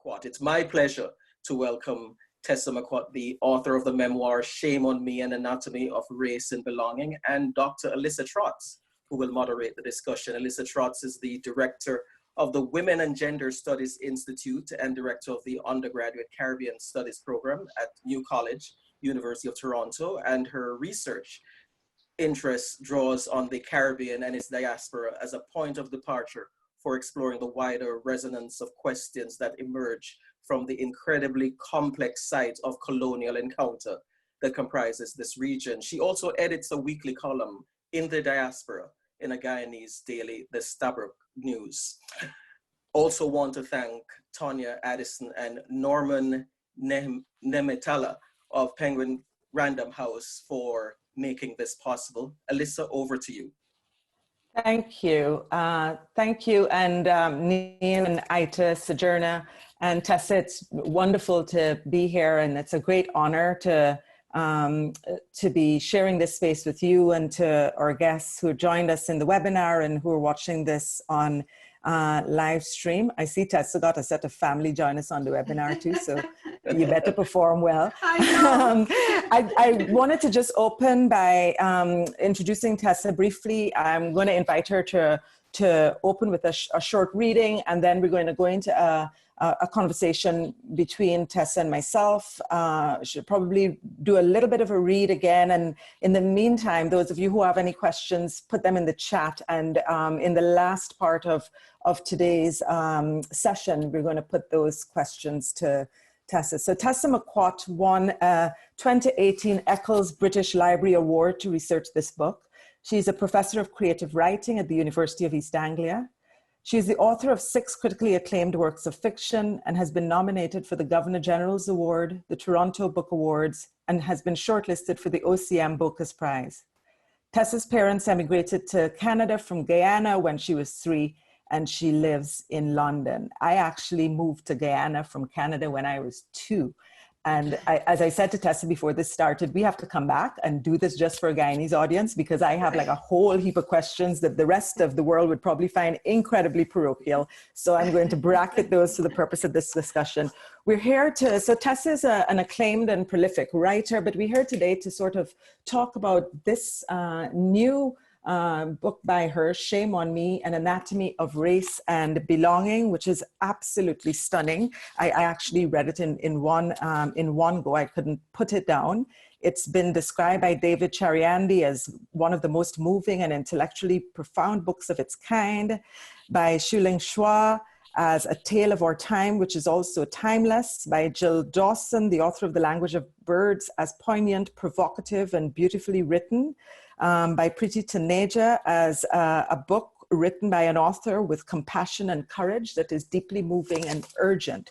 Mcwatt. It's my pleasure to welcome Tessa Mcwatt, the author of the memoir, Shame on Me, An Anatomy of Race and Belonging, and Dr. Alissa Trotz, who will moderate the discussion. Alissa Trotz is the director of the Women and Gender Studies Institute and director of the Undergraduate Caribbean Studies program at New College, University of Toronto, and her research interest draws on the Caribbean and its diaspora as a point of departure for exploring the wider resonance of questions that emerge from the incredibly complex site of colonial encounter that comprises this region. She also edits a weekly column in the diaspora in a Guyanese daily, the Stabroek News. Also want to thank Tonya Addison and Norman Nemetala of Penguin Random House for making this possible. Alissa, over to you. Thank you. Thank you, and Neil and Ita, Sojourner, and Tessa, it's wonderful to be here, and it's a great honor to be sharing this space with you and to our guests who joined us in the webinar and who are watching this on live stream. I see Tessa got a set of family join us on the webinar too, so you better perform well. I wanted to just open by introducing Tessa briefly. I'm going to invite her to open with a short reading, and then we're going to go into a conversation between Tessa and myself. She'll probably do a little bit of a read again. And in the meantime, those of you who have any questions, put them in the chat. And in the last part of today's session, we're going to put those questions to Tessa. So Tessa Mcwatt won a 2018 Eccles British Library Award to research this book. She's a professor of creative writing at the University of East Anglia. She is the author of 6 critically acclaimed works of fiction and has been nominated for the Governor General's Award, the Toronto Book Awards, and has been shortlisted for the OCM Bocas Prize. Tessa's parents emigrated to Canada from Guyana when she was 3, and she lives in London. I actually moved to Guyana from Canada when I was 2. And as I said to Tessa before this started, we have to come back and do this just for a Guyanese audience, because I have like a whole heap of questions that the rest of the world would probably find incredibly parochial. So I'm going to bracket those for the purpose of this discussion. We're here to, so Tessa is an acclaimed and prolific writer, but we're here today to sort of talk about this new book by her, Shame on Me, An Anatomy of Race and Belonging, which is absolutely stunning. I actually read it in one go. I couldn't put it down. It's been described by David Chariandi as one of the most moving and intellectually profound books of its kind, by Shuling Shua as a tale of our time, which is also timeless, by Jill Dawson, the author of The Language of Birds, as poignant, provocative, and beautifully written, by Priti Taneja as a book written by an author with compassion and courage that is deeply moving and urgent.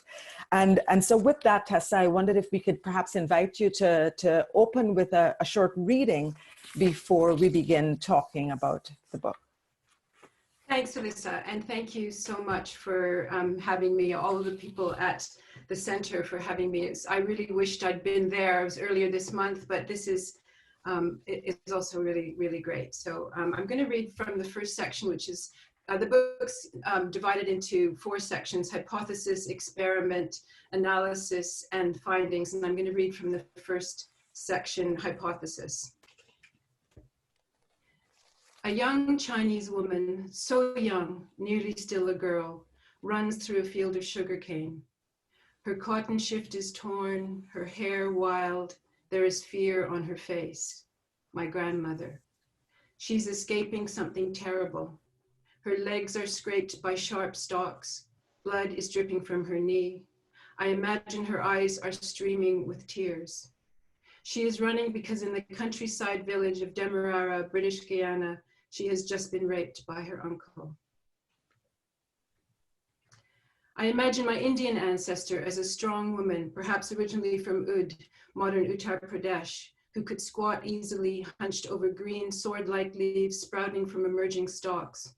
And so with that, Tessa, I wondered if we could perhaps invite you to open with a short reading before we begin talking about the book. Thanks, Alissa, and thank you so much for having me, all of the people at the center for having me. I really wished I'd been there. It was earlier this month, but this is it's also really, really great. So I'm going to read from the first section, which is the book's divided into 4 sections: hypothesis, experiment, analysis, and findings. And I'm going to read from the first section, hypothesis. A young Chinese woman, so young, nearly still a girl, runs through a field of sugarcane. Her cotton shift is torn, her hair wild. There is fear on her face. My grandmother. She's escaping something terrible. Her legs are scraped by sharp stalks. Blood is dripping from her knee. I imagine her eyes are streaming with tears. She is running because in the countryside village of Demerara, British Guiana, she has just been raped by her uncle. I imagine my Indian ancestor as a strong woman, perhaps originally from Oud, modern Uttar Pradesh, who could squat easily, hunched over green sword-like leaves sprouting from emerging stalks.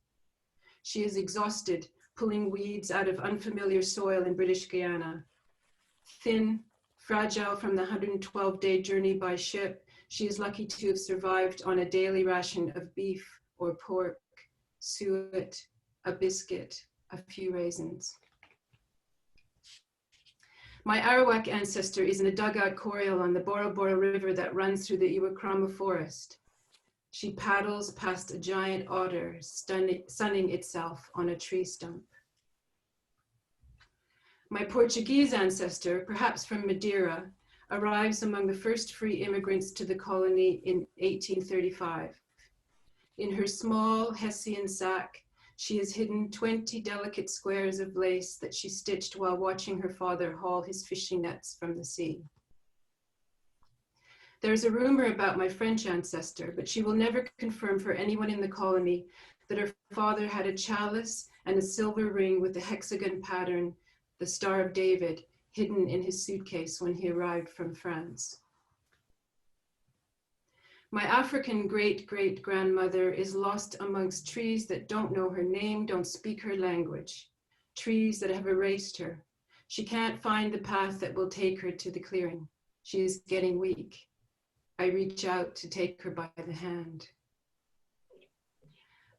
She is exhausted, pulling weeds out of unfamiliar soil in British Guiana. Thin, fragile from the 112-day journey by ship, she is lucky to have survived on a daily ration of beef or pork, suet, a biscuit, a few raisins. My Arawak ancestor is in a dugout corral on the Bora Bora River that runs through the Iwakrama forest. She paddles past a giant otter sunning itself on a tree stump. My Portuguese ancestor, perhaps from Madeira, arrives among the first free immigrants to the colony in 1835. In her small Hessian sack, she has hidden 20 delicate squares of lace that she stitched while watching her father haul his fishing nets from the sea. There's a rumor about my French ancestor, but she will never confirm for anyone in the colony that her father had a chalice and a silver ring with the hexagon pattern, the Star of David, hidden in his suitcase when he arrived from France. My African great-great-grandmother is lost amongst trees that don't know her name, don't speak her language, trees that have erased her. She can't find the path that will take her to the clearing. She is getting weak. I reach out to take her by the hand.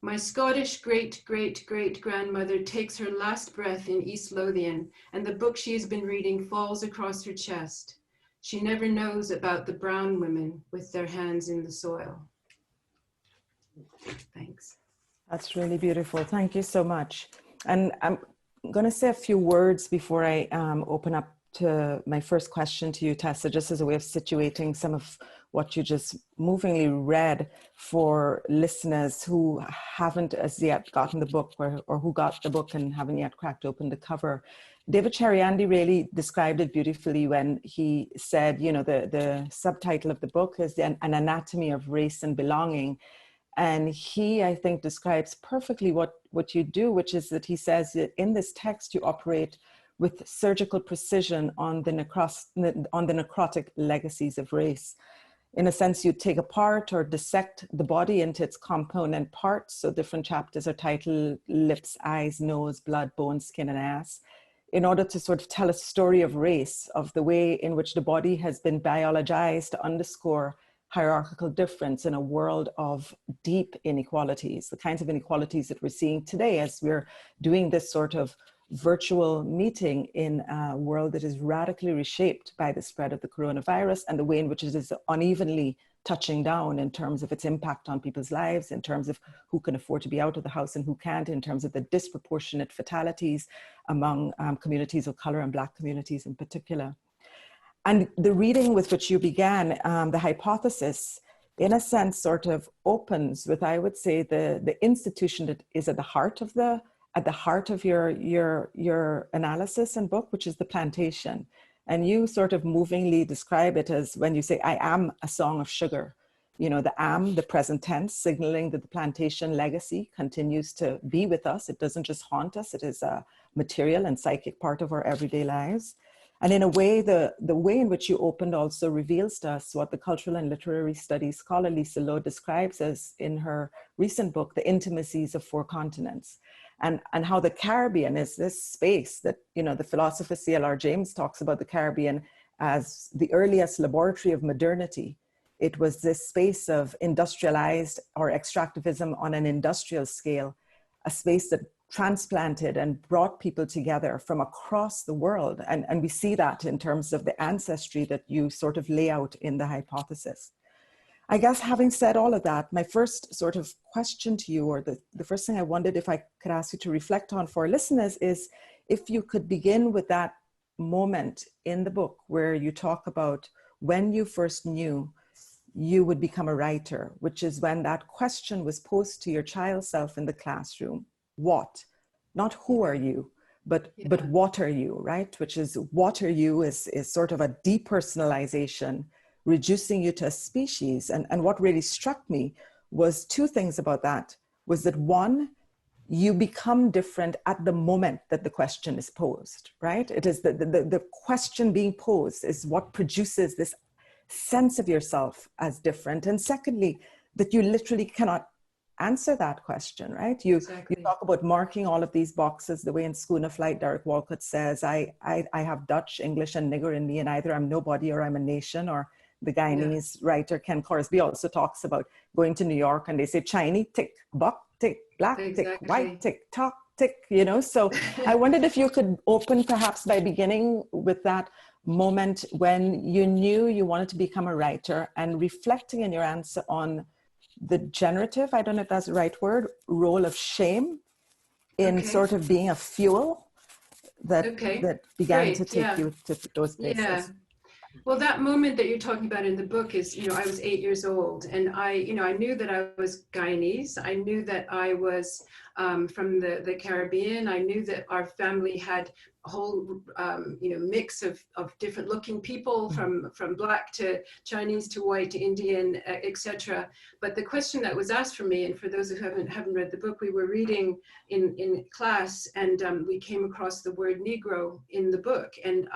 My Scottish great-great-great-grandmother takes her last breath in East Lothian, and the book she has been reading falls across her chest. She never knows about the brown women with their hands in the soil. Thanks. That's really beautiful. Thank you so much. And I'm going to say a few words before I open up to my first question to you, Tessa, just as a way of situating some of what you just movingly read for listeners who haven't as yet gotten the book or who got the book and haven't yet cracked open the cover. David Cheriandi really described it beautifully when he said, you know, the subtitle of the book is An Anatomy of Race and Belonging. And he, I think, describes perfectly what you do, which is that he says that in this text you operate with surgical precision on the necrotic legacies of race. In a sense, you take apart or dissect the body into its component parts. So different chapters are titled Lips, Eyes, Nose, Blood, Bone, Skin, and Ass, in order to sort of tell a story of race, of the way in which the body has been biologized to underscore hierarchical difference in a world of deep inequalities, the kinds of inequalities that we're seeing today as we're doing this sort of virtual meeting in a world that is radically reshaped by the spread of the coronavirus and the way in which it is unevenly touching down in terms of its impact on people's lives, in terms of who can afford to be out of the house and who can't, in terms of the disproportionate fatalities among communities of color and Black communities in particular. And the reading with which you began, the hypothesis, in a sense, sort of opens with, I would say, the institution that is at the heart of your analysis and book, which is the plantation. And you sort of movingly describe it as when you say, I am a song of sugar. You know, the am, the present tense, signaling that the plantation legacy continues to be with us. It doesn't just haunt us, it is a material and psychic part of our everyday lives. And in a way, the way in which you opened also reveals to us what the cultural and literary studies scholar Lisa Lowe describes as, in her recent book, The Intimacies of Four Continents. And how the Caribbean is this space that, you know, the philosopher C.L.R. James talks about the Caribbean as the earliest laboratory of modernity. It was this space of industrialized or extractivism on an industrial scale, a space that transplanted and brought people together from across the world. And we see that in terms of the ancestry that you sort of lay out in the hypothesis. I guess having said all of that, my first sort of question to you, or the first thing I wondered if I could ask you to reflect on for our listeners, is if you could begin with that moment in the book where you talk about when you first knew you would become a writer, which is when that question was posed to your child self in the classroom. What? Not who are you, but what are you, right? Which is, what are you is sort of a depersonalization, reducing you to a species. And what really struck me was two things about that, was that one, you become different at the moment that the question is posed, right? It is the question being posed is what produces this sense of yourself as different. And secondly, that you literally cannot answer that question, right? You talk about marking all of these boxes the way in Schooner Flight, Derek Walcott says, I have Dutch, English, and nigger in me, and either I'm nobody or I'm a nation. Or the Guyanese writer Ken Corsby also talks about going to New York and they say Chinese, tick, buck, tick, black, tick, white, tick, tock, tick, you know. So I wondered if you could open perhaps by beginning with that moment when you knew you wanted to become a writer, and reflecting in your answer on the generative, I don't know if that's the right word, role of shame in sort of being a fuel that began to take you to those places. Yeah. Well, that moment that you're talking about in the book is, you know, I was 8 years old, and I knew that I was Guyanese. I knew that I was from the Caribbean. I knew that our family had a whole, mix of different looking people, from Black to Chinese to white to Indian, etc. But the question that was asked for me, and for those who haven't read the book, we were reading in class, and we came across the word Negro in the book, and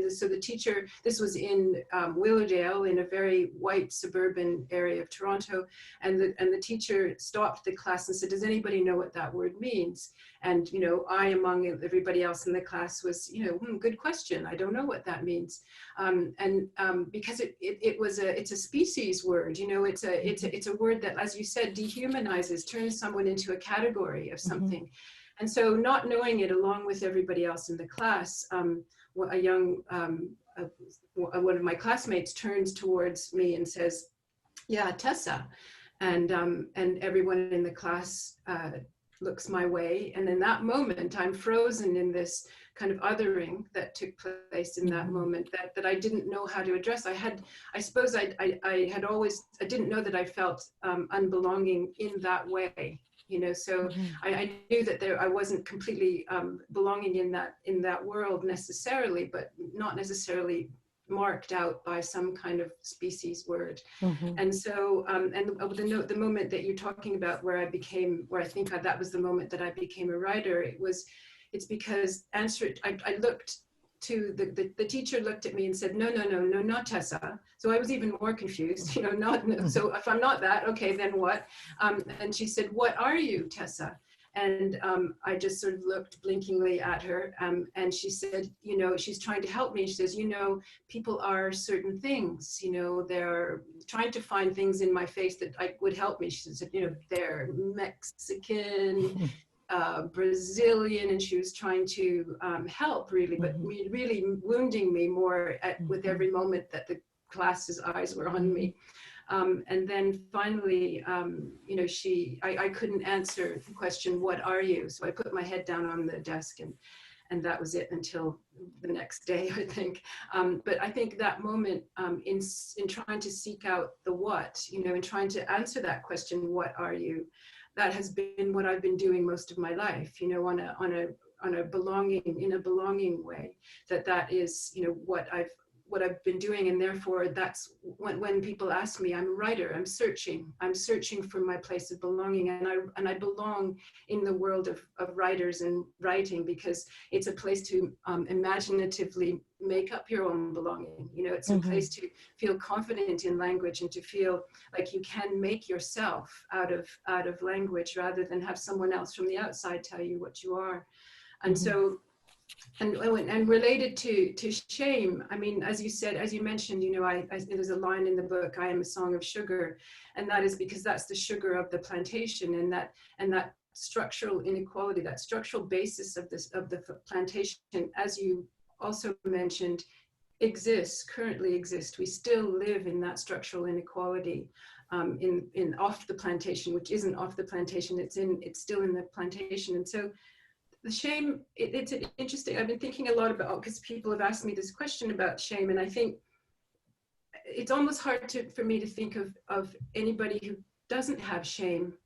so the teacher, this was in Willowdale, in a very white suburban area of Toronto, and the teacher stopped the class and said, "Does anybody know what that word means?" And, you know, I, among everybody else in the class, was, you know, good question. I don't know what that means. Because it's a species word, you know, it's a word that, as you said, dehumanizes, turns someone into a category of something. And so, not knowing it, along with everybody else in the class, one of my classmates turns towards me and says, "Yeah, Tessa," and everyone in the class looks my way, and in that moment I'm frozen in this kind of othering that took place in that moment that I didn't know how to address. I didn't know that I felt unbelonging in that way, you know. So I knew that I wasn't completely belonging in that world necessarily, but not necessarily marked out by some kind of species word. And so the moment that you're talking about where I think that was the moment that I became a writer, it's because I looked to the teacher looked at me and said, no, not Tessa. So I was even more confused, you know, so if I'm not that, okay, then what? And she said, "What are you, Tessa?" And I just sort of looked blinkingly at her, and she said, you know, she's trying to help me. She says, "You know, people are certain things, you know, they're trying to find things in my face that would help me." She said, "You know, they're Mexican, Brazilian," and she was trying to help, really, but really wounding me more with every moment that the class's eyes were on me. And then finally, you know, I couldn't answer the question, "What are you?" So I put my head down on the desk, and that was it until the next day, I think. But I think that moment in trying to seek out the what, you know, in trying to answer that question, "What are you?" that has been what I've been doing most of my life, you know, on a belonging way. That is, you know, what I've been doing, and therefore that's when people ask me, I'm a writer, I'm searching for my place of belonging, and I belong in the world of writers and writing, because it's a place to imaginatively make up your own belonging. You know, it's a place to feel confident in language and to feel like you can make yourself out of language, rather than have someone else from the outside tell you what you are. And so, and related to shame, I mean, as you mentioned, you know, there's a line in the book, "I am a song of sugar," and that is because that's the sugar of the plantation, and that structural inequality, that structural basis of the plantation, as you also mentioned, currently exists. We still live in that structural inequality in off the plantation, which isn't off the plantation, it's still in the plantation. And so the shame, it's interesting. I've been thinking a lot about, because people have asked me this question about shame, and I think it's almost hard for me to think of anybody who doesn't have shame,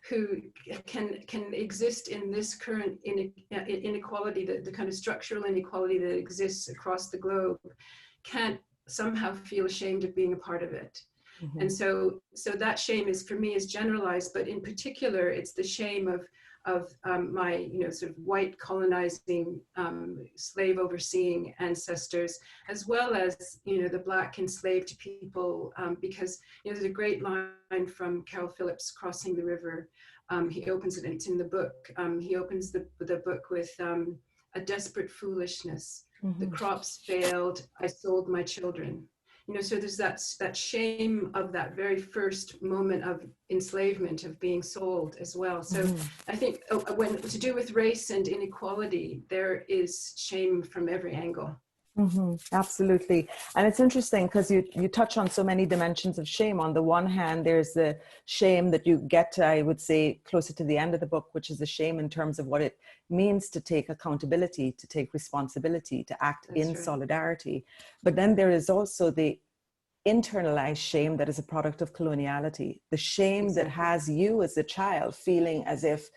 who can exist in this current inequality, the kind of structural inequality that exists across the globe, can't somehow feel ashamed of being a part of it. And so that shame is, for me, is generalized, but in particular, it's the shame of my, you know, sort of white colonizing, slave overseeing ancestors, as well as, you know, the Black enslaved people, because, you know, there's a great line from Carol Phillips, Crossing the River. He opens it, and it's in the book. He opens the book with "A desperate foolishness. The crops failed, I sold my children. so there's that shame of that very first moment of enslavement, of being sold as well. So I think when to do with race and inequality, there is shame from every angle. Absolutely. And it's interesting because you touch on so many dimensions of shame. On the one hand, there's the shame that you get to, I would say, closer to the end of the book, which is the shame in terms of what it means to take accountability, to take responsibility, to act in solidarity. But then there is also the internalized shame that is a product of coloniality, the shame that has you as a child feeling as if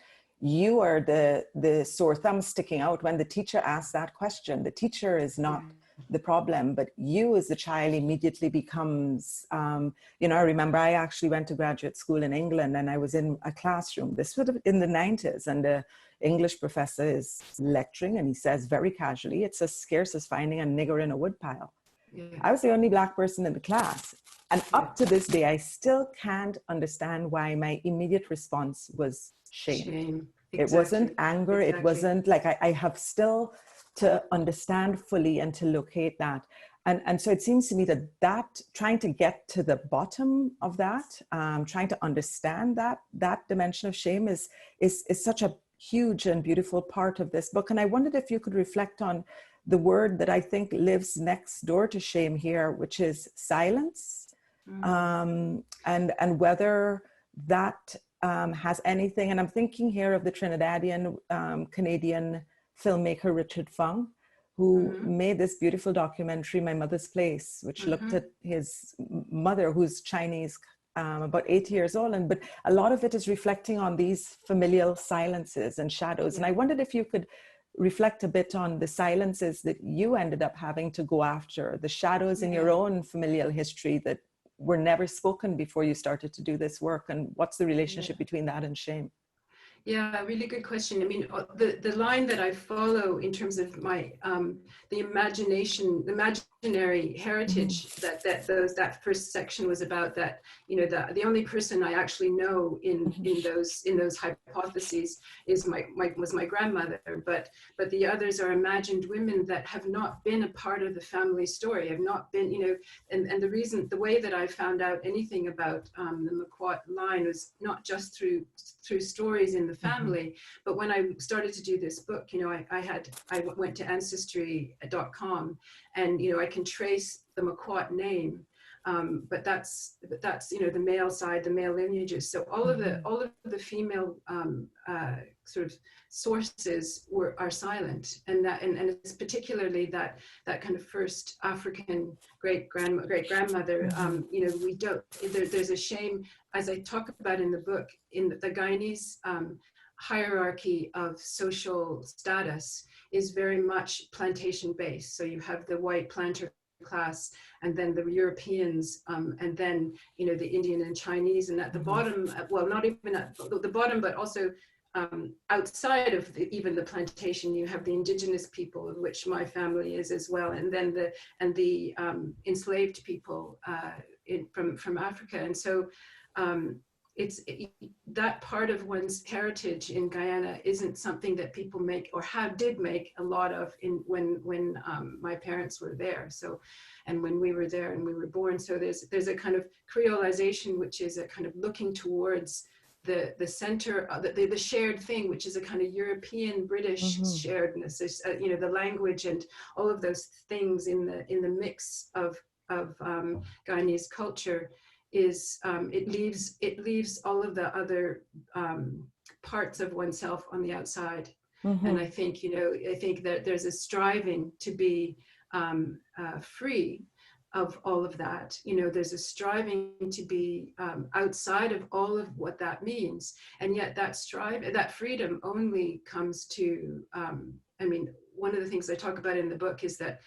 you are the sore thumb sticking out when the teacher asks that question. The teacher is not the problem, but you as the child immediately becomes, I remember I actually went to graduate school in England, and I was in a classroom, this was in the 90s, and the English professor is lecturing, and he says very casually, it's as scarce as finding a nigger in a woodpile. I was the only Black person in the class. And up to this day, I still can't understand why my immediate response was shame. It wasn't anger. It wasn't like, I have still to understand fully and to locate that. And so it seems to me that trying to get to the bottom of that, trying to understand that dimension of shame is such a huge and beautiful part of this book. And I wondered if you could reflect on the word that I think lives next door to shame here, which is silence. And whether that has anything, and I'm thinking here of the Trinidadian Canadian filmmaker Richard Fung, who made this beautiful documentary, My Mother's Place, which looked at his mother, who's Chinese, about 8 years old, but a lot of it is reflecting on these familial silences and shadows. And I wondered if you could reflect a bit on the silences that you ended up having to go after, the shadows in your own familial history that were never spoken before you started to do this work, and what's the relationship between that and shame? Yeah, really good question. I mean, the line that I follow in terms of my the imaginary heritage that first section was about, that the only person I actually know in those hypotheses is my grandmother, but the others are imagined women that have not been a part of the family story, have not been, and the way that I found out anything about the Mcwatt line was not just through stories in the family, but when I started to do this book, I went to ancestry.com, and I can trace the Mcwatt name, but that's the male side, the male lineages. So all of the female sort of sources are silent, and it's particularly that kind of first African great grandmother. We don't. There's a shame, as I talk about in the book, in the Guyanese hierarchy of social status is very much plantation based. So you have the white planter class, and then the Europeans, and then the Indian and Chinese, and at the bottom, well, not even at the bottom, but also outside of even the plantation, you have the indigenous people, of which my family is as well, and then the enslaved people from Africa. And so it's that part of one's heritage in Guyana isn't something that people make or did make a lot of when my parents were there. So, and when we were there and we were born. So there's a kind of creolization, which is a kind of looking towards the center, the shared thing, which is a kind of European British sharedness. There's, the language and all of those things in the mix of Guyanese culture is it leaves all of the other parts of oneself on the outside. And I think that there's a striving to be free of all of that. There's a striving to be outside of all of what that means, and yet that freedom only comes to one of the things I talk about in the book is that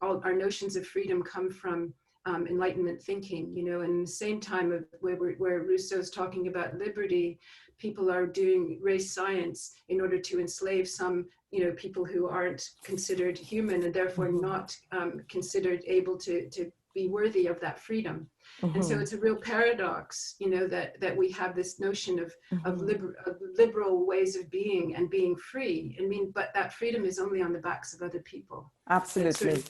all our notions of freedom come from Enlightenment thinking, and the same time where Rousseau's talking about liberty, people are doing race science in order to enslave some, people who aren't considered human and therefore not considered able to be worthy of that freedom. And so it's a real paradox, you know, that we have this notion of liberal ways of being and being free. I mean, but that freedom is only on the backs of other people. Absolutely.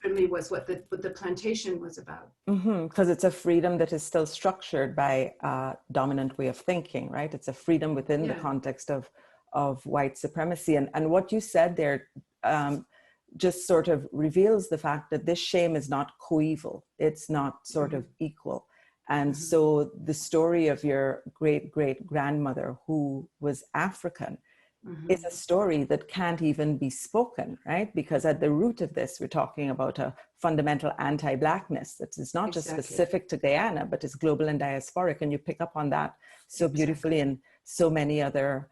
Certainly was what the plantation was about. Because it's a freedom that is still structured by a dominant way of thinking, right? It's a freedom within the context of white supremacy. And what you said there just sort of reveals the fact that this shame is not coeval. It's not sort of equal. And so the story of your great-great-grandmother who was African is a story that can't even be spoken, right? Because at the root of this, we're talking about a fundamental anti-Blackness that is not just specific to Guyana, but is global and diasporic. And you pick up on that so beautifully in so many other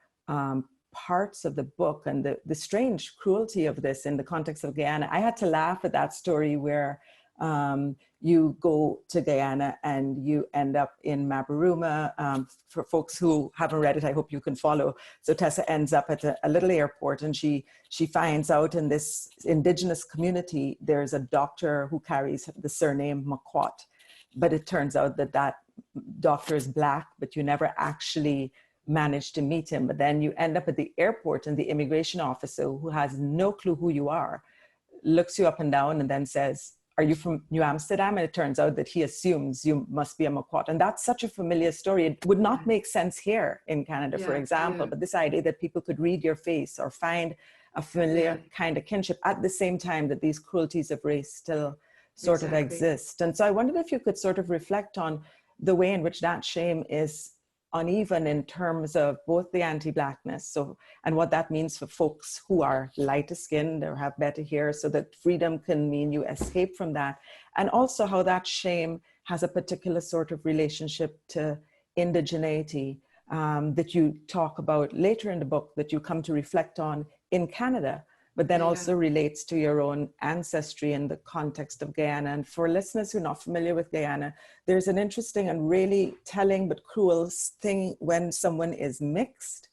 parts of the book, and the strange cruelty of this in the context of Guyana. I had to laugh at that story where you go to Guyana and you end up in Mabaruma. For folks who haven't read it, I hope you can follow. So Tessa ends up at a little airport, and she finds out in this indigenous community, there's a doctor who carries the surname Mcwatt. But it turns out that doctor is Black, but you never actually manage to meet him. But then you end up at the airport, and the immigration officer, who has no clue who you are, looks you up and down and then says, "Are you from New Amsterdam?" And it turns out that he assumes you must be a Mcwatt. And that's such a familiar story. It would not make sense here in Canada, for example, but this idea that people could read your face or find a familiar kind of kinship at the same time that these cruelties of race still sort of exist. And so I wondered if you could sort of reflect on the way in which that shame is uneven in terms of both the anti-Blackness, and what that means for folks who are lighter skinned or have better hair, so that freedom can mean you escape from that, and also how that shame has a particular sort of relationship to indigeneity that you talk about later in the book, that you come to reflect on in Canada, but then also relates to your own ancestry in the context of Guyana. And for listeners who are not familiar with Guyana, there's an interesting and really telling but cruel thing when someone is mixed.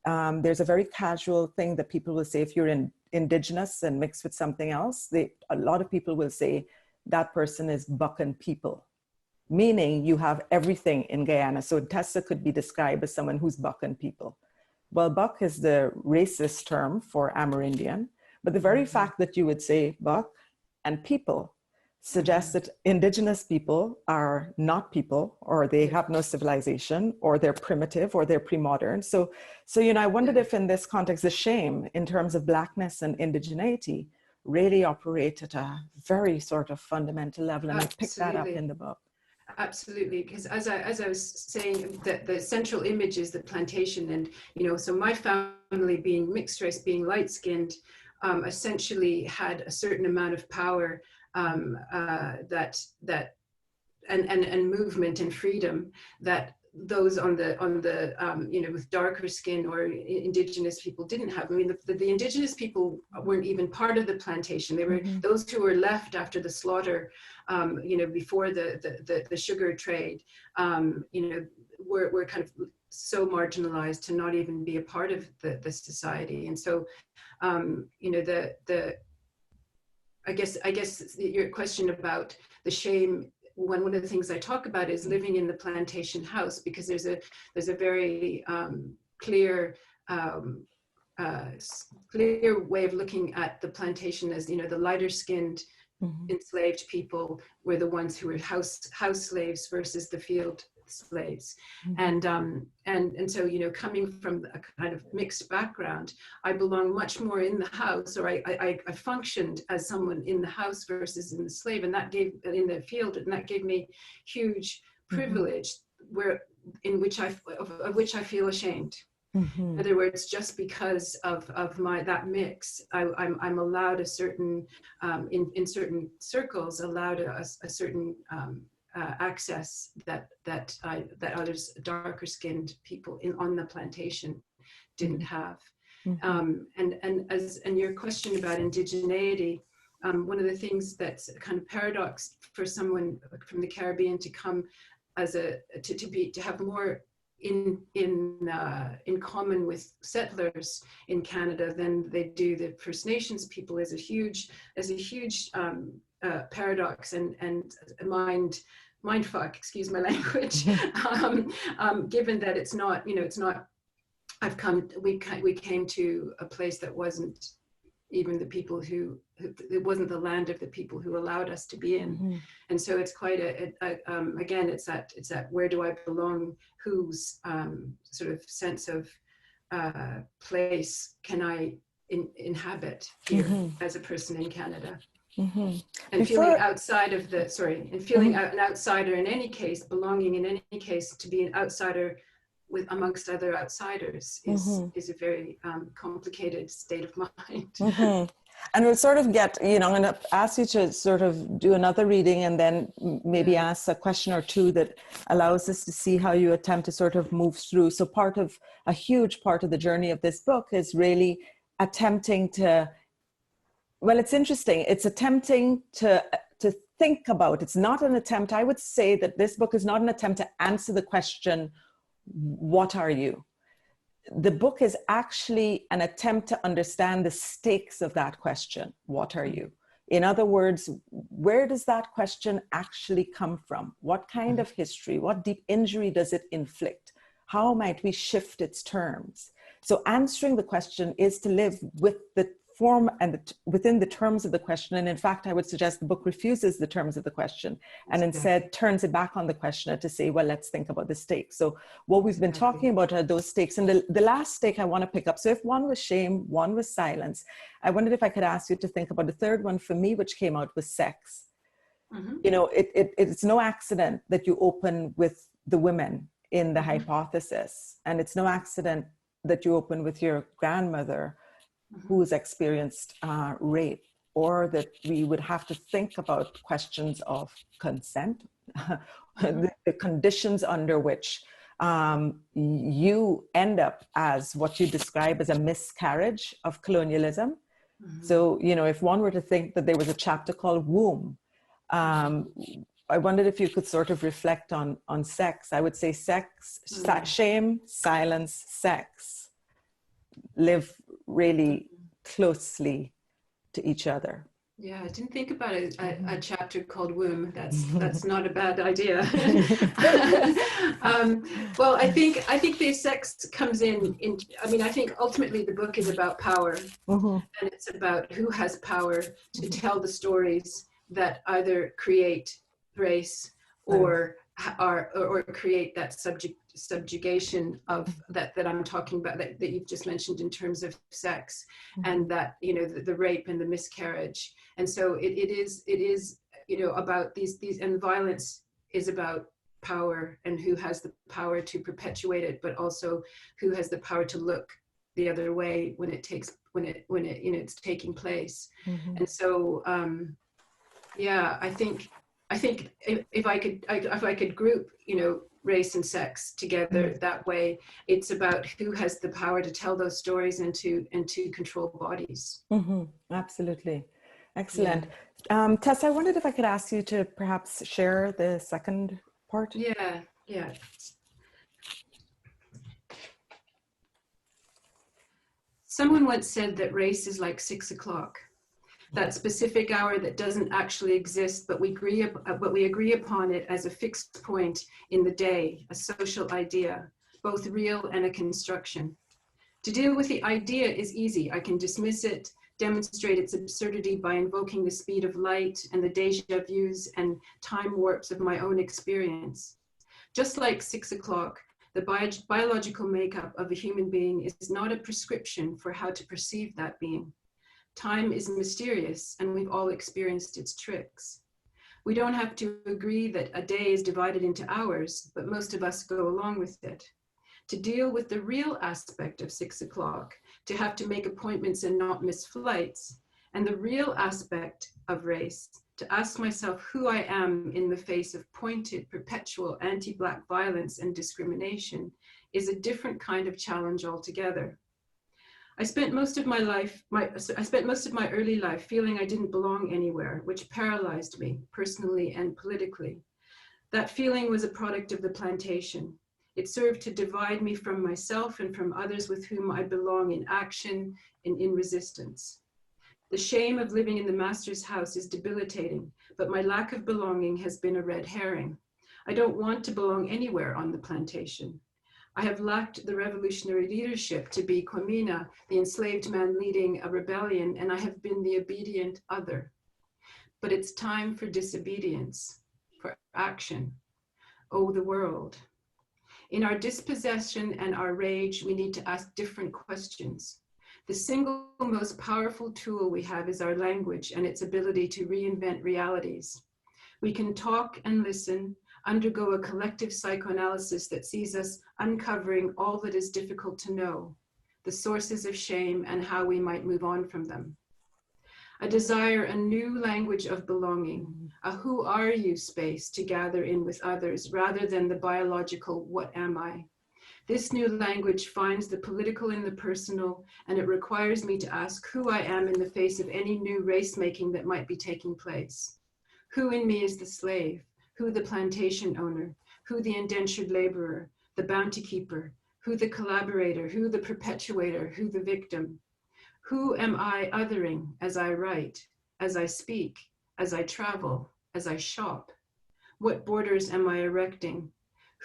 There's a very casual thing that people will say if you're indigenous and mixed with something else. A lot of people will say that person is Buchan people, meaning you have everything in Guyana. So Tessa could be described as someone who's Buchan people. Well, Buck is the racist term for Amerindian, but the very fact that you would say Buck and people suggests that indigenous people are not people, or they have no civilization, or they're primitive, or they're pre-modern. So you know, I wondered if in this context, the shame in terms of Blackness and indigeneity really operate at a very sort of fundamental level, and I picked that up in the book. Absolutely, because as I was saying, that the central image is the plantation, and you know, so my family, being mixed race, being light skinned, essentially had a certain amount of power, and movement and freedom that those on the you know, with darker skin or indigenous people didn't have. I mean, the indigenous people weren't even part of the plantation. They were those who were left after the slaughter, you know, before the sugar trade, you know, were kind of so marginalized to not even be a part of the society. And so, you know, I guess your question about the shame, one of the things I talk about is living in the plantation house, because there's a very clear way of looking at the plantation as, you know, the lighter skinned enslaved people were the ones who were house slaves versus the field slaves. And so, you know, coming from a kind of mixed background, I belong much more in the house, or I functioned as someone in the house versus in the slave, and that gave in the field, and that gave me huge privilege, of which I feel ashamed. In other words, just because of that mix, I'm allowed a certain in certain circles allowed a certain access that others, darker skinned people on the plantation didn't have. And your question about indigeneity, one of the things that's a kind of paradox for someone from the Caribbean to come as to have more in common with settlers in Canada than they do the First Nations people is a huge paradox and mindfuck, excuse my language, given that it's not, it's not, we came to a place that wasn't even the people who it wasn't the land of the people who allowed us to be in. And so it's quite again, it's that where do I belong, whose sort of sense of place can I inhabit here as a person in Canada. And feeling outside of the, an outsider in any case, belonging in any case, to be an outsider amongst other outsiders is a very complicated state of mind. And we'll sort of get, I'm going to ask you to sort of do another reading and then maybe ask a question or two that allows us to see how you attempt to sort of move through. So a huge part of the journey of this book is really attempting to, well, it's interesting. It's attempting to think about, it's not an attempt. I would say that this book is not an attempt to answer the question, what are you? The book is actually an attempt to understand the stakes of that question. What are you? In other words, where does that question actually come from? What kind of history, what deep injury does it inflict? How might we shift its terms? So answering the question is to live with the form and within the terms of the question. And in fact, I would suggest the book refuses the terms of the question and instead turns it back on the questioner to say, well, let's think about the stakes. So what we've been talking about are those stakes. And the last stake I want to pick up. So if one was shame, one was silence, I wondered if I could ask you to think about the third one for me, which came out, was sex. It's no accident that you open with the women in the hypothesis. And it's no accident that you open with your grandmother who's experienced rape, or that we would have to think about questions of consent, the conditions under which you end up as what you describe as a miscarriage of colonialism. So, if one were to think that there was a chapter called womb, I wondered if you could sort of reflect on sex. I would say sex, shame, silence, sex live really closely to each other. Yeah, I didn't think about a chapter called womb. That's not a bad idea. Well, I think the sex comes in. I think ultimately the book is about power, and it's about who has power to tell the stories that either create race or create that subjugation of that I'm talking about, that you've just mentioned in terms of sex, and that the rape and the miscarriage. And so it is about these, and violence is about power and who has the power to perpetuate it, but also who has the power to look the other way when it's taking place. And so I think if I could group, race and sex together that way, it's about who has the power to tell those stories and to control bodies. Absolutely. Excellent. Yeah. Tess, I wondered if I could ask you to perhaps share the second part. Yeah. Someone once said that race is like 6 o'clock. That specific hour that doesn't actually exist, but we agree upon it as a fixed point in the day, a social idea, both real and a construction. To deal with the idea is easy. I can dismiss it, demonstrate its absurdity by invoking the speed of light and the déjà vus and time warps of my own experience. Just like 6 o'clock, the biological makeup of a human being is not a prescription for how to perceive that being. Time is mysterious, and we've all experienced its tricks. We don't have to agree that a day is divided into hours, but most of us go along with it. To deal with the real aspect of 6 o'clock, to have to make appointments and not miss flights, and the real aspect of race, to ask myself who I am in the face of pointed, perpetual anti-Black violence and discrimination, is a different kind of challenge altogether. I spent most of my early life feeling I didn't belong anywhere, which paralyzed me personally and politically. That feeling was a product of the plantation. It served to divide me from myself and from others with whom I belong in action and in resistance. The shame of living in the master's house is debilitating, but my lack of belonging has been a red herring. I don't want to belong anywhere on the plantation. I have lacked the revolutionary leadership to be Kwamina, the enslaved man leading a rebellion, and I have been the obedient other. But it's time for disobedience, for action. Oh, the world. In our dispossession and our rage, we need to ask different questions. The single most powerful tool we have is our language and its ability to reinvent realities. We can talk and listen, undergo a collective psychoanalysis that sees us uncovering all that is difficult to know, the sources of shame and how we might move on from them. I desire a new language of belonging, a who are you space to gather in with others rather than the biological what am I. This new language finds the political in the personal, and it requires me to ask who I am in the face of any new race making that might be taking place. Who in me is the slave? Who the plantation owner? Who the indentured laborer? The bounty keeper? Who the collaborator? Who the perpetuator? Who the victim? Who am I othering as I write, as I speak, as I travel, as I shop? What borders am I erecting?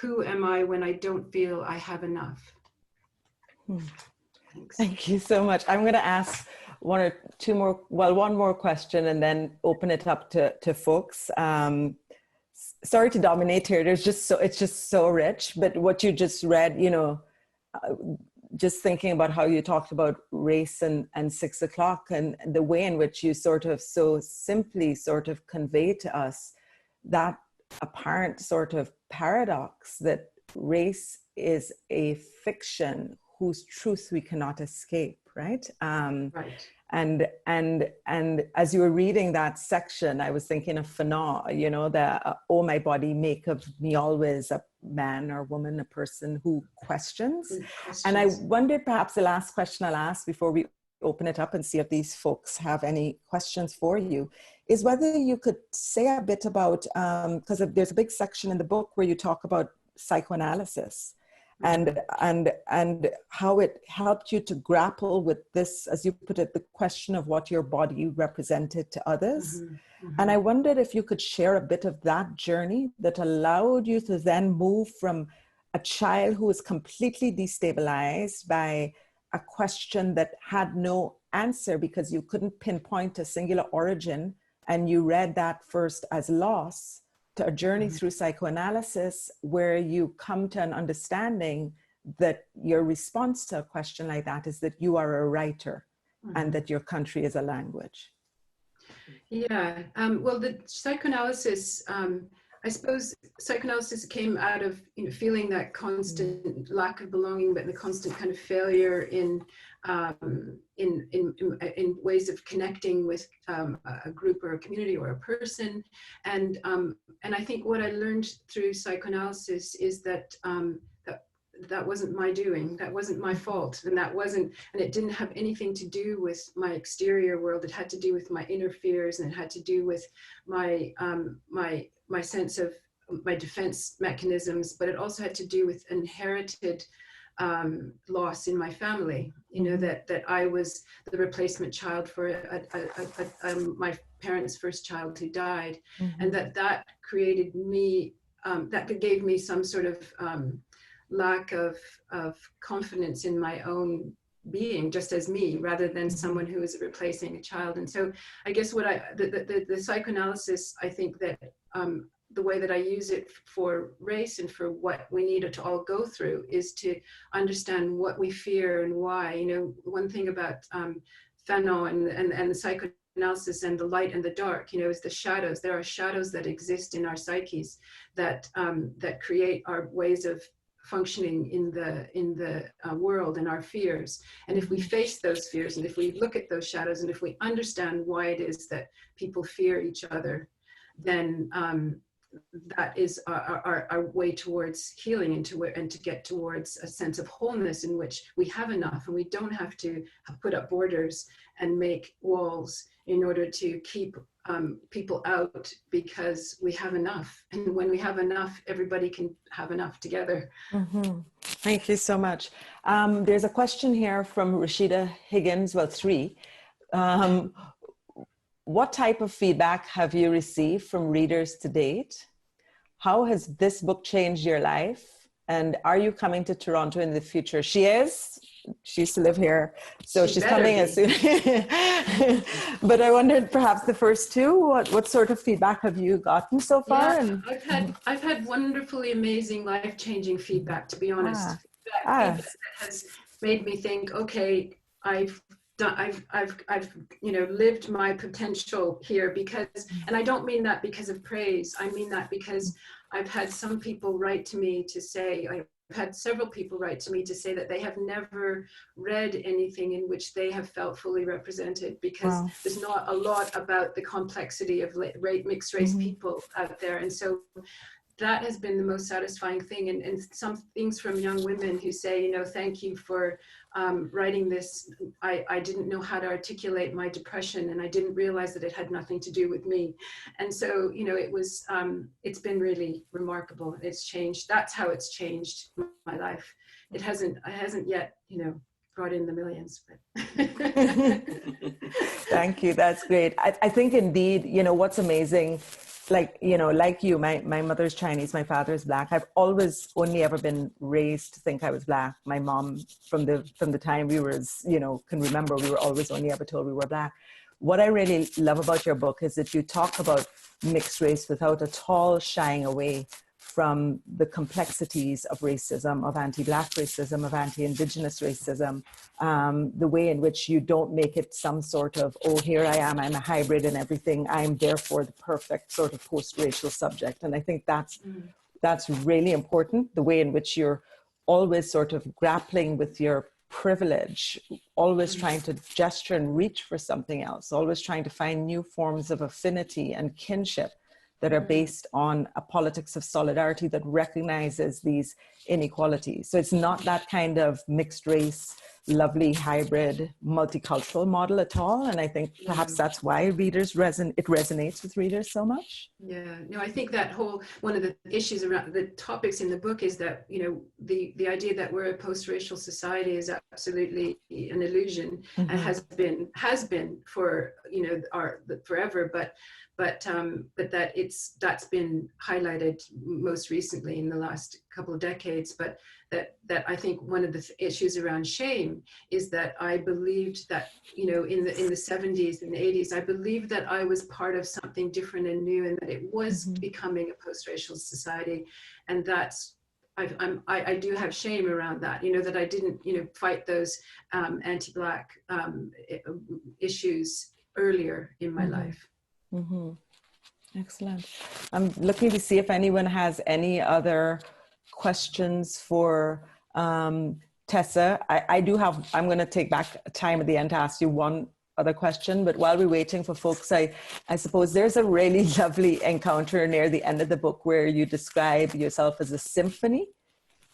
Who am I when I don't feel I have enough? Thanks. Thank you so much. I'm going to ask one more question and then open it up to folks. Sorry to dominate here. It's just so rich, but what you just read, just thinking about how you talked about race and 6 o'clock and the way in which you sort of so simply sort of convey to us that apparent sort of paradox that race is a fiction whose truth we cannot escape, right? Right. And as you were reading that section, I was thinking of Fanon, the oh, my body make of me always a man or woman, a person who questions. And I wondered, perhaps the last question I'll ask before we open it up and see if these folks have any questions for you, is whether you could say a bit about, because there's a big section in the book where you talk about psychoanalysis and how it helped you to grapple with this, as you put it, the question of what your body represented to others. And I wondered if you could share a bit of that journey that allowed you to then move from a child who was completely destabilized by a question that had no answer because you couldn't pinpoint a singular origin, and you read that first as loss, to a journey through psychoanalysis where you come to an understanding that your response to a question like that is that you are a writer and that your country is a language. Yeah, well, the psychoanalysis, I suppose psychoanalysis came out of feeling that constant lack of belonging, but the constant kind of failure in ways of connecting with a group or a community or a person, and I think what I learned through psychoanalysis is that that wasn't my doing, that wasn't my fault, and it didn't have anything to do with my exterior world. It had to do with my inner fears, and it had to do with my my sense of my defense mechanisms, but it also had to do with inherited loss in my family. That I was the replacement child for my parents' first child who died, and that created me, that gave me some sort of lack of confidence in my own being, just as me, rather than someone who is replacing a child. And so I guess what the psychoanalysis, I think that the way that I use it for race and for what we need to all go through is to understand what we fear and why. One thing about Fanon and the psychoanalysis and the light and the dark, is the shadows. There are shadows that exist in our psyches that create our ways of functioning in the world and our fears. And if we face those fears, and if we look at those shadows, and if we understand why it is that people fear each other, then that is our way towards healing and to get towards a sense of wholeness in which we have enough, and we don't have to put up borders and make walls in order to keep people out, because we have enough. And when we have enough, everybody can have enough together. Thank you so much. There's a question here from Rashida Higgins, well, three, what type of feedback have you received from readers to date? How has this book changed your life? And are you coming to Toronto in the future? She used to live here, so she's coming as soon. But I wondered, perhaps the first two, what sort of feedback have you gotten so far? Yeah, I've had wonderfully amazing, life-changing feedback, to be honest. Feedback that has made me think, okay, I've lived my potential here, because, and I don't mean that because of praise. I mean that because I've had some people write to me to say, I've had several people write to me to say that they have never read anything in which they have felt fully represented, because there's not a lot about the complexity of mixed race people out there. And so that has been the most satisfying thing. And some things from young women who say, thank you for writing this. I didn't know how to articulate my depression, and I didn't realize that it had nothing to do with me. And so, it was, it's been really remarkable. It's changed. That's how it's changed my life. It hasn't yet, brought in the millions. But Thank you. That's great. I think indeed, what's amazing, like you, my mother's Chinese, my father's Black. I've always only ever been raised to think I was Black. My mom, from the time we were, can remember, we were always only ever told we were Black. What I really love about your book is that you talk about mixed race without at all shying away from the complexities of racism, of anti-Black racism, of anti-Indigenous racism, the way in which you don't make it some sort of, oh, here I am, I'm a hybrid and everything, I'm therefore the perfect sort of post-racial subject. And I think that's really important, the way in which you're always sort of grappling with your privilege, always trying to gesture and reach for something else, always trying to find new forms of affinity and kinship that are based on a politics of solidarity that recognizes these inequalities. So it's not that kind of mixed race, lovely hybrid, multicultural model at all. And I think perhaps that's why it resonates with readers so much. Yeah, no, I think that one of the issues around the topics in the book is that, the idea that we're a post-racial society is absolutely an illusion, and has been for, forever, but that's been highlighted most recently in the last couple of decades. But that I think one of the issues around shame is that I believed that, in the 70s and 80s, I believed that I was part of something different and new, and that it was becoming a post-racial society. And that's, I do have shame around that, that I didn't, fight those anti-Black issues earlier in my life. Excellent. I'm looking to see if anyone has any other questions for Tessa. I'm going to take back time at the end to ask you one other question, but while we're waiting for folks, I suppose there's a really lovely encounter near the end of the book where you describe yourself as a symphony,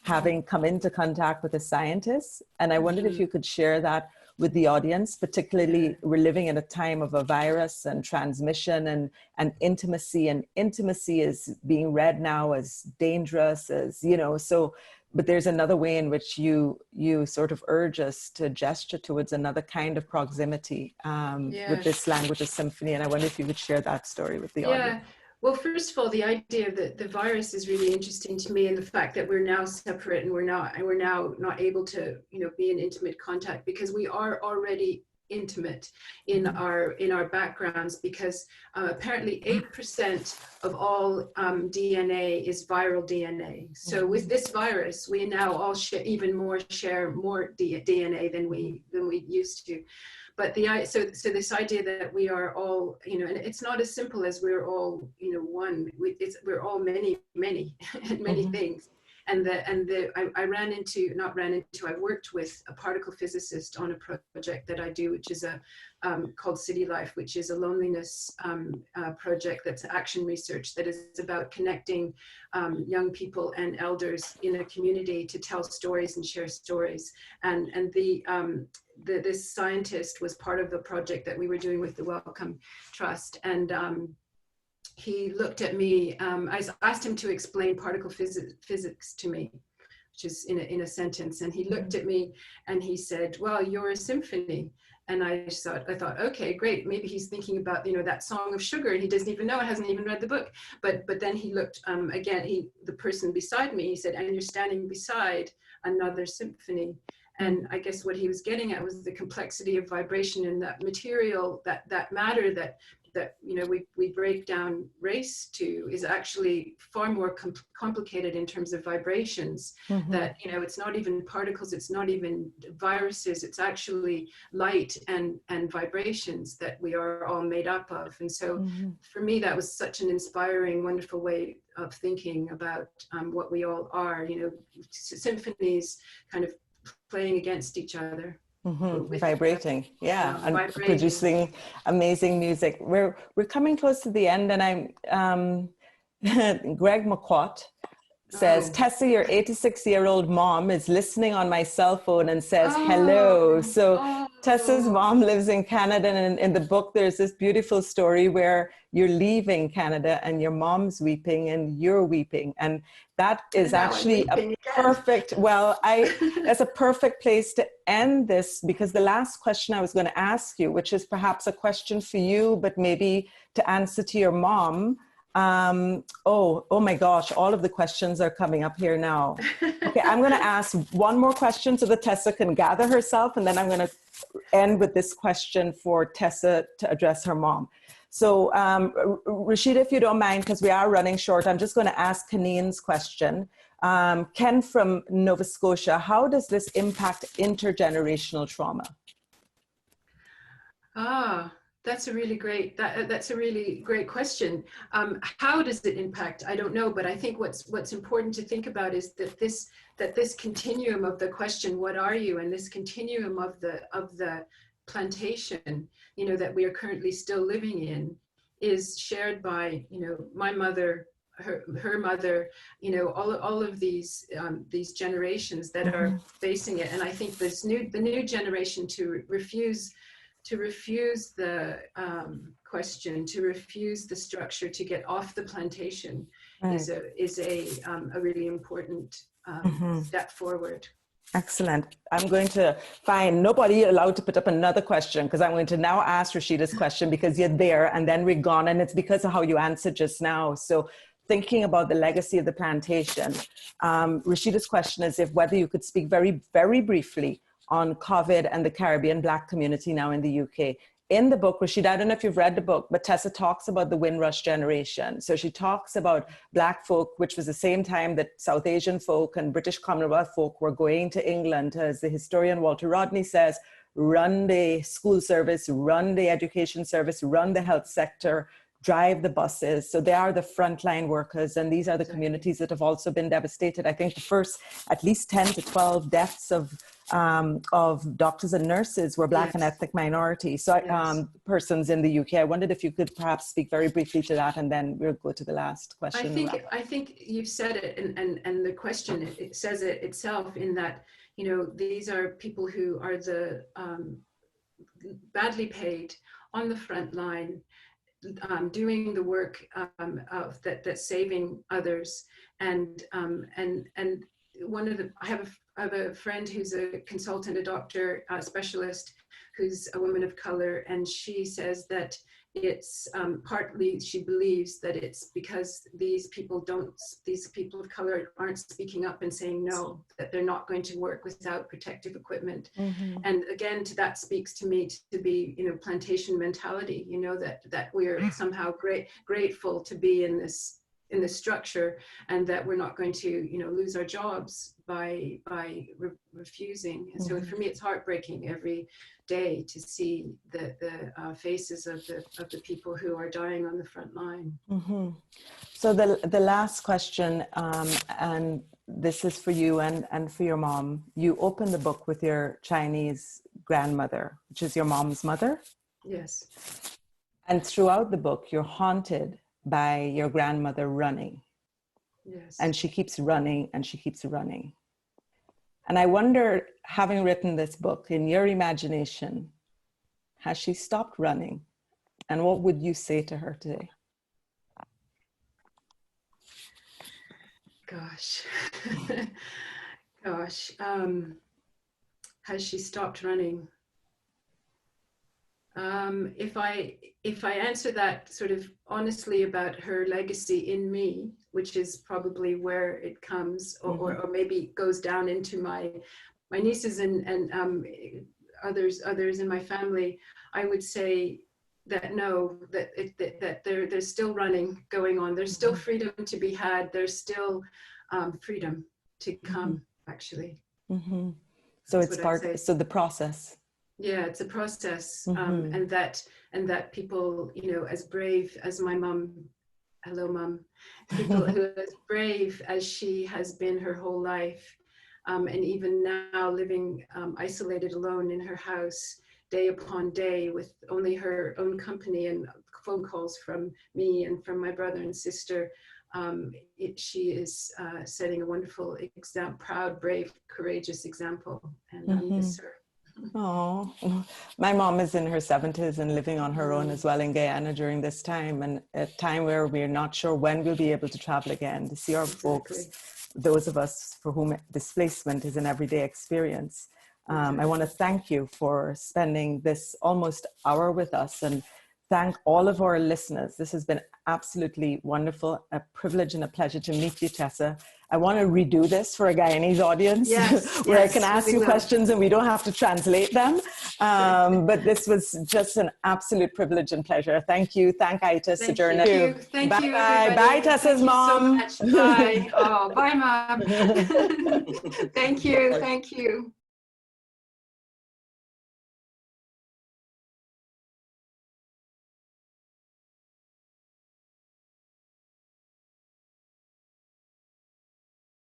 having come into contact with a scientist. And I wondered if you could share that with the audience, particularly we're living in a time of a virus and transmission and intimacy, and intimacy is being read now as dangerous, as, so, but there's another way in which you sort of urge us to gesture towards another kind of proximity with this language of symphony. And I wonder if you could share that story with the audience. Well, first of all, the idea of the virus is really interesting to me, and the fact that we're now separate and we're now not able to, be in intimate contact, because we are already intimate in our backgrounds, because apparently 8% of all DNA is viral DNA. So with this virus, we now all share more DNA than we used to. But so this idea that we are all, and it's not as simple as we're all, one. We're all many things. And I worked with a particle physicist on a project that I do, which is called City Life, which is a loneliness project that's action research that is about connecting young people and elders in a community to tell stories and share stories. And this scientist was part of the project that we were doing with the Wellcome Trust. And he looked at me, I asked him to explain particle physics to me. just in a sentence. And he looked at me and he said, well, you're a symphony. And I thought, okay, great. Maybe he's thinking about, that song of sugar, and he doesn't even know, hasn't even read the book. But then he looked again, the person beside me, he said, and you're standing beside another symphony. And I guess what he was getting at was the complexity of vibration in that material, that matter that we break down race to is actually far more complicated in terms of vibrations. That it's not even particles, it's not even viruses, it's actually light and vibrations that we are all made up of. And so for me, that was such an inspiring, wonderful way of thinking about what we all are. Symphonies kind of playing against each other. Vibrating, yeah, and vibrating. Producing amazing music. We're coming close to the end, and I'm Greg Mcwatt says, Tessa, your 86-year-old mom is listening on my cell phone and says hello. So Tessa's mom lives in Canada, and in the book there's this beautiful story where you're leaving Canada and your mom's weeping and you're weeping, and that is actually a perfect, that's a perfect place to end this, because the last question I was going to ask you, which is perhaps a question for you, but maybe to answer to your mom. Oh my gosh, all of the questions are coming up here now. Okay, I'm going to ask one more question so that Tessa can gather herself, and then I'm going to end with this question for Tessa to address her mom. So Rashida, if you don't mind, because we are running short, I'm just going to ask Kaneen's question. Ken from Nova Scotia, how does this impact intergenerational trauma? That's a really great question. How does it impact? I don't know, but I think what's important to think about is that this continuum of the question, what are you, and this continuum of the plantation, that we are currently still living in, is shared by my mother, her mother, all of these generations that are facing it. And I think the new generation to refuse the question, to refuse the structure, to get off the plantation is a really important step forward. Excellent. I'm going to find nobody allowed to put up another question, because I'm going to now ask Rashida's question, because you're there and then we're gone, and it's because of how you answered just now. So thinking about the legacy of the plantation, Rashida's question is whether you could speak very, very briefly on COVID and the Caribbean Black community now in the UK. In the book, Rashida, I don't know if you've read the book, but Tessa talks about the Windrush Generation. So she talks about Black folk, which was the same time that South Asian folk and British Commonwealth folk were going to England, as the historian Walter Rodney says, run the school service, run the education service, run the health sector, drive the buses. So they are the frontline workers, and these are the communities that have also been devastated. I think the first at least 10 to 12 deaths of doctors and nurses were Black and ethnic minority persons in the UK. I wondered if you could perhaps speak very briefly to that, and then we'll go to the last question. I think you've said it, and the question, it says it itself, in that these are people who are the badly paid, on the front line, doing the work that's saving others, and I have a friend who's a consultant, a doctor, a specialist, who's a woman of color, and she says that it's partly, she believes that it's because these people of color aren't speaking up and saying no, that they're not going to work without protective equipment. And again, that speaks to me to be, plantation mentality, that we're somehow grateful to be in this structure, and that we're not going to lose our jobs by refusing. And so for me, it's heartbreaking every day to see the faces of the people who are dying on the front line. So the last question, and this is for you and for your mom. You open the book with your Chinese grandmother, which is your mom's mother. Yes. And throughout the book, you're haunted by your grandmother running. Yes. And she keeps running and she keeps running. And I wonder, having written this book, in your imagination, has she stopped running? And what would you say to her today? Gosh. Gosh, has she stopped running? If I answer that sort of honestly about her legacy in me, which is probably where it comes, or maybe goes down into my nieces and others in my family, I would say that no, that there's still running going on. There's still freedom to be had. There's still freedom to come, actually. So it's part, so the process. Yeah, it's a process, and that people, you know, as brave as my mom, hello mom, people who are as brave as she has been her whole life, and even now living isolated alone in her house, day upon day, with only her own company and phone calls from me and from my brother and sister. She is setting a wonderful example, proud, brave, courageous example, and I miss her. Oh, my mom is in her 70s and living on her own as well in Guyana during this time, and a time where we're not sure when we'll be able to travel again to see our folks, those of us for whom displacement is an everyday experience. I want to thank you for spending this almost hour with us, and thank all of our listeners. This has been absolutely wonderful, a privilege and a pleasure to meet you, Tessa. I want to redo this for a Guyanese audience, where I can ask you questions and we don't have to translate them. But this was just an absolute privilege and pleasure. Thank you. Thank Ita, Sojourner. Thank you. Thank you, everybody. Bye, Tessa's mom. So much. Bye. Oh, bye, mom. Thank you. Thank you.